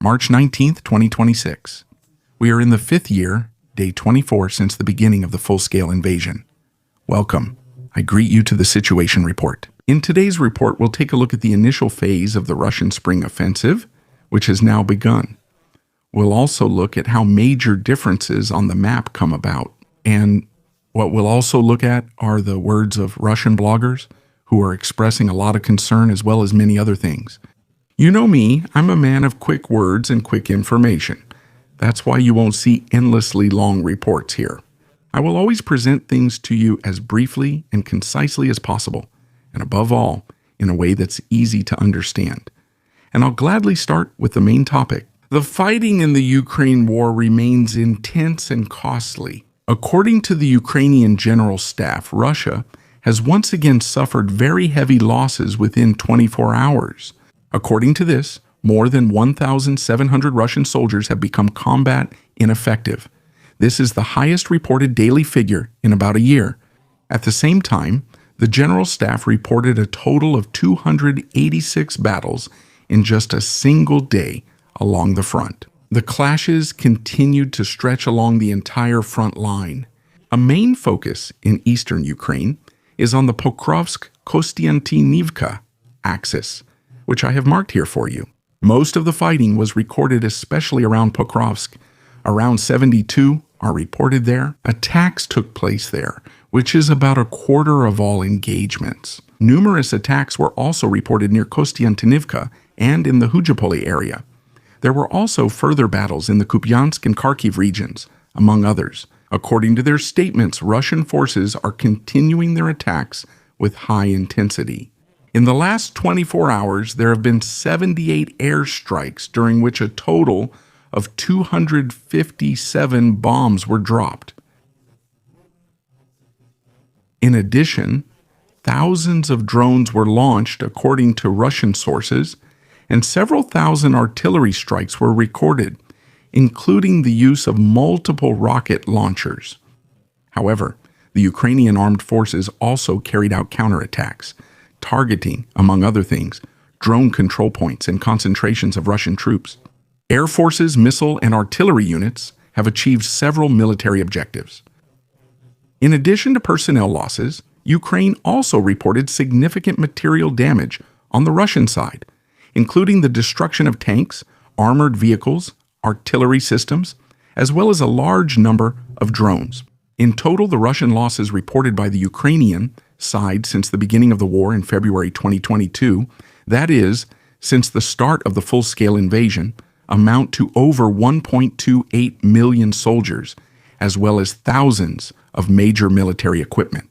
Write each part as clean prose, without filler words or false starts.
March 19th, 2026. We are in the 5th year, day 24 since the beginning of the full-scale invasion. Welcome. I greet you to the Situation Report. In today's report, we'll take a look at the initial phase of the Russian spring offensive, which has now begun. We'll also look at how major differences on the map come about. And what we'll also look at are the words of Russian bloggers who are expressing a lot of concern as well as many other things. You know me, I'm a man of quick words and quick information. That's why you won't see endlessly long reports here. I will always present things to you as briefly and concisely as possible, and above all, in a way that's easy to understand. And I'll gladly start with the main topic. The fighting in the Ukraine war remains intense and costly. According to the Ukrainian General Staff, Russia has once again suffered very heavy losses within 24 hours. According to this, more than 1,700 Russian soldiers have become combat ineffective. This is the highest reported daily figure in about a year. At the same time, the General Staff reported a total of 286 battles in just a single day along the front. The clashes continued to stretch along the entire front line. A main focus in eastern Ukraine is on the Pokrovsk-Kostiantynivka axis, which I have marked here for you. Most of the fighting was recorded especially around Pokrovsk. Around 72 are reported there. Attacks took place there, which is about a quarter of all engagements. Numerous attacks were also reported near Kostiantynivka and in the Hujapoli area. There were also further battles in the Kupiansk and Kharkiv regions, among others. According to their statements, Russian forces are continuing their attacks with high intensity. In the last 24 hours, there have been 78 airstrikes, during which a total of 257 bombs were dropped. In addition, thousands of drones were launched, according to Russian sources, and several thousand artillery strikes were recorded, including the use of multiple rocket launchers. However, the Ukrainian armed forces also carried out counterattacks, targeting, among other things, drone control points and concentrations of Russian troops. Air forces, missile, and artillery units have achieved several military objectives. In addition to personnel losses, Ukraine also reported significant material damage on the Russian side, including the destruction of tanks, armored vehicles, artillery systems, as well as a large number of drones. In total, the Russian losses reported by the Ukrainian side since the beginning of the war in February 2022, that is, since the start of the full-scale invasion, amount to over 1.28 million soldiers, as well as thousands of major military equipment.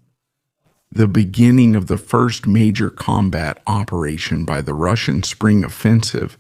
The beginning of the first major combat operation by the Russian spring offensive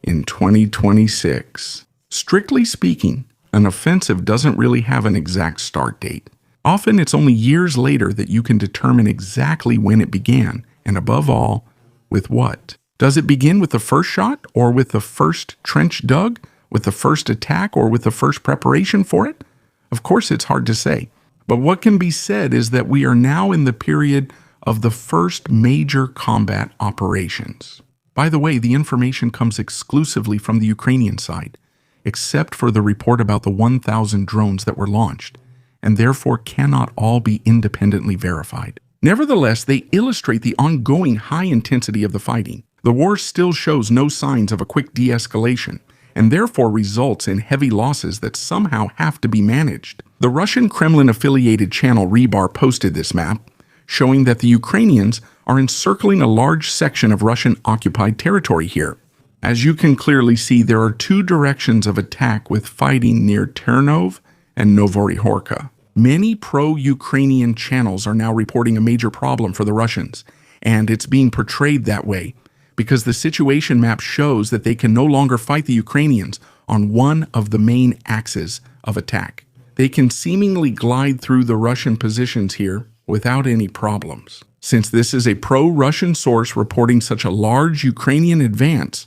in 2026. Strictly speaking, an offensive doesn't really have an exact start date. Often it's only years later that you can determine exactly when it began, and above all, with what. Does it begin with the first shot, or with the first trench dug, with the first attack, or with the first preparation for it? Of course, it's hard to say. But what can be said is that we are now in the period of the first major combat operations. By the way, the information comes exclusively from the Ukrainian side, except for the report about the 1,000 drones that were launched, and therefore cannot all be independently verified. Nevertheless, they illustrate the ongoing high intensity of the fighting. The war still shows no signs of a quick de-escalation, and therefore results in heavy losses that somehow have to be managed. The Russian Kremlin-affiliated channel Rebar posted this map, showing that the Ukrainians are encircling a large section of Russian-occupied territory here. As you can clearly see, there are two directions of attack with fighting near Ternov and Novorihorka. Many pro-Ukrainian channels are now reporting a major problem for the Russians, and it's being portrayed that way because the situation map shows that they can no longer fight the Ukrainians on one of the main axes of attack. They can seemingly glide through the Russian positions here without any problems. Since this is a pro-Russian source reporting such a large Ukrainian advance,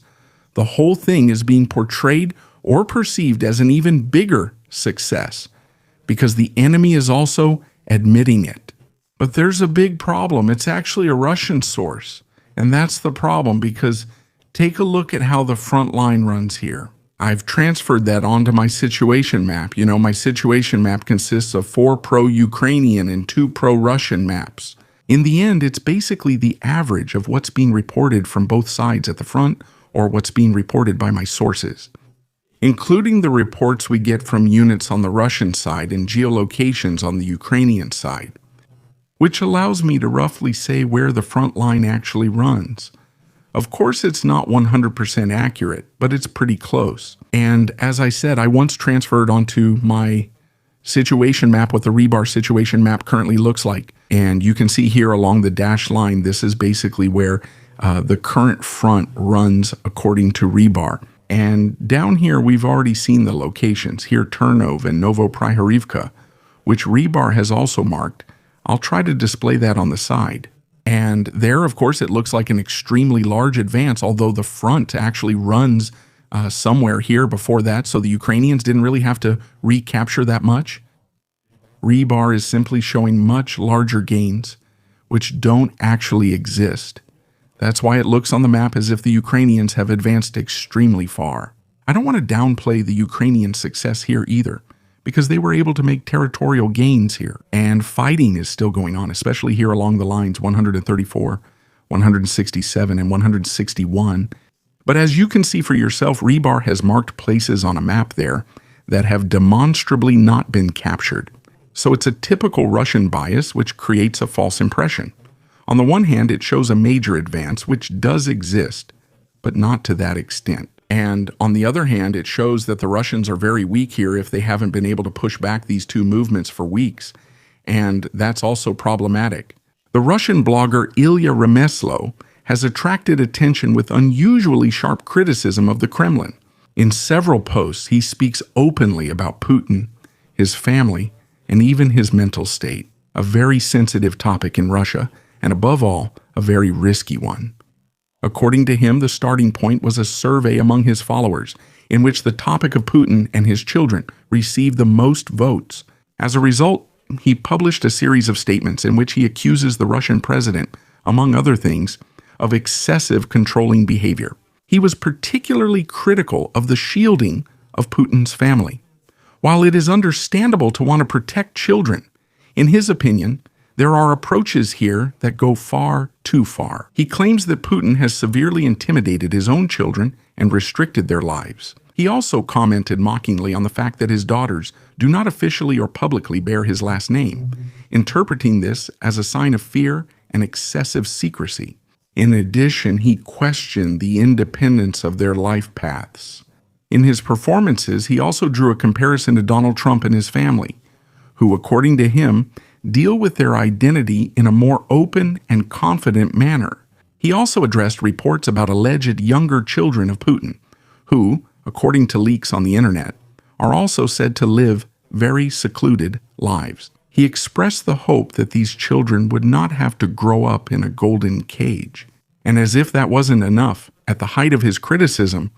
the whole thing is being portrayed or perceived as an even bigger success, because the enemy is also admitting it. But there's a big problem. It's actually a Russian source. And that's the problem, because Take a look at how the front line runs here. I've transferred that onto my situation map. You know, my situation map consists of 4 pro-Ukrainian and 2 pro-Russian maps. In the end, it's basically the average of what's being reported from both sides at the front or what's being reported by my sources, including the reports we get from units on the Russian side and geolocations on the Ukrainian side, which allows me to roughly say where the front line actually runs. Of course, it's not 100% accurate, but it's pretty close. And as I said, I once transferred onto my situation map what the rebar situation map currently looks like. And you can see here along the dashed line, this is basically where the current front runs according to rebar. And down here, we've already seen the locations. Here, Turnov and Novoprihorivka, which rebar has also marked. I'll try to display that on the side. And there, of course, it looks like an extremely large advance, although the front actually runs somewhere here before that, so the Ukrainians didn't really have to recapture that much. Rebar is simply showing much larger gains, which don't actually exist. That's why it looks on the map as if the Ukrainians have advanced extremely far. I don't want to downplay the Ukrainian success here either, because they were able to make territorial gains here, and fighting is still going on, especially here along the lines 134, 167, and 161. But as you can see for yourself, rebar has marked places on a map there that have demonstrably not been captured. So it's a typical Russian bias which creates a false impression. On the one hand, it shows a major advance, which does exist, but not to that extent. And on the other hand, it shows that the Russians are very weak here if they haven't been able to push back these 2 movements for weeks. And that's also problematic. The Russian blogger Ilya Remeslo has attracted attention with unusually sharp criticism of the Kremlin. In several posts, he speaks openly about Putin, his family, and even his mental state, a very sensitive topic in Russia, and above all, a very risky one. According to him, the starting point was a survey among his followers, in which the topic of Putin and his children received the most votes. As a result, he published a series of statements in which he accuses the Russian president, among other things, of excessive controlling behavior. He was particularly critical of the shielding of Putin's family. While it is understandable to want to protect children, in his opinion, there are approaches here that go far too far. He claims that Putin has severely intimidated his own children and restricted their lives. He also commented mockingly on the fact that his daughters do not officially or publicly bear his last name, interpreting this as a sign of fear and excessive secrecy. In addition, he questioned the independence of their life paths. In his performances, he also drew a comparison to Donald Trump and his family, who, according to him, deal with their identity in a more open and confident manner. He also addressed reports about alleged younger children of Putin, who, according to leaks on the internet, are also said to live very secluded lives. He expressed the hope that these children would not have to grow up in a golden cage. And as if that wasn't enough, at the height of his criticism,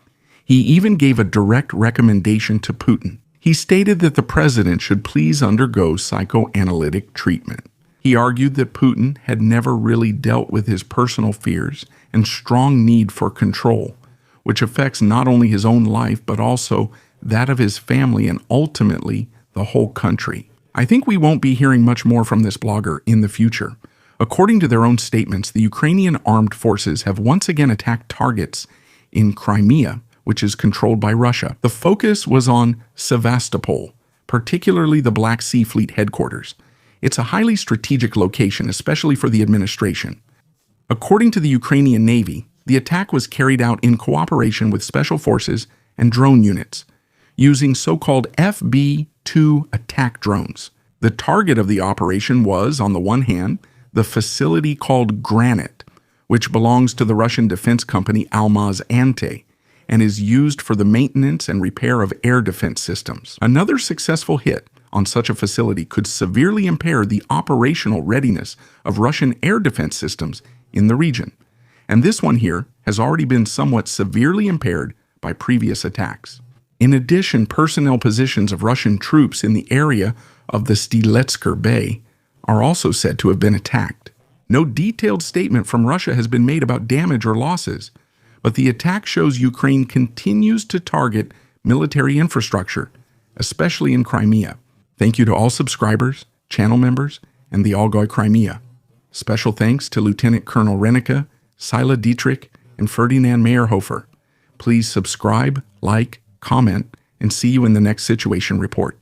he even gave a direct recommendation to Putin. He stated that the president should please undergo psychoanalytic treatment. He argued that Putin had never really dealt with his personal fears and strong need for control, which affects not only his own life but also that of his family and ultimately the whole country. I think we won't be hearing much more from this blogger in the future. According to their own statements, the Ukrainian armed forces have once again attacked targets in Crimea, which is controlled by Russia. The focus was on Sevastopol, particularly the Black Sea Fleet headquarters. It's a highly strategic location, especially for the administration. According to the Ukrainian Navy, the attack was carried out in cooperation with special forces and drone units, using so-called FB-2 attack drones. The target of the operation was, on the one hand, the facility called Granite, which belongs to the Russian defense company Almaz-Ante, and is used for the maintenance and repair of air defense systems. Another successful hit on such a facility could severely impair the operational readiness of Russian air defense systems in the region. And this one here has already been somewhat severely impaired by previous attacks. In addition, personnel positions of Russian troops in the area of the Stiletsker Bay are also said to have been attacked. No detailed statement from Russia has been made about damage or losses, but the attack shows Ukraine continues to target military infrastructure, especially in Crimea. Thank you to all subscribers, channel members, and the Allgäu Crimea. Special thanks to Lieutenant Colonel Rennicke, Sila Dietrich, and Ferdinand Meyerhofer. Please subscribe, like, comment, and see you in the next Situation Report.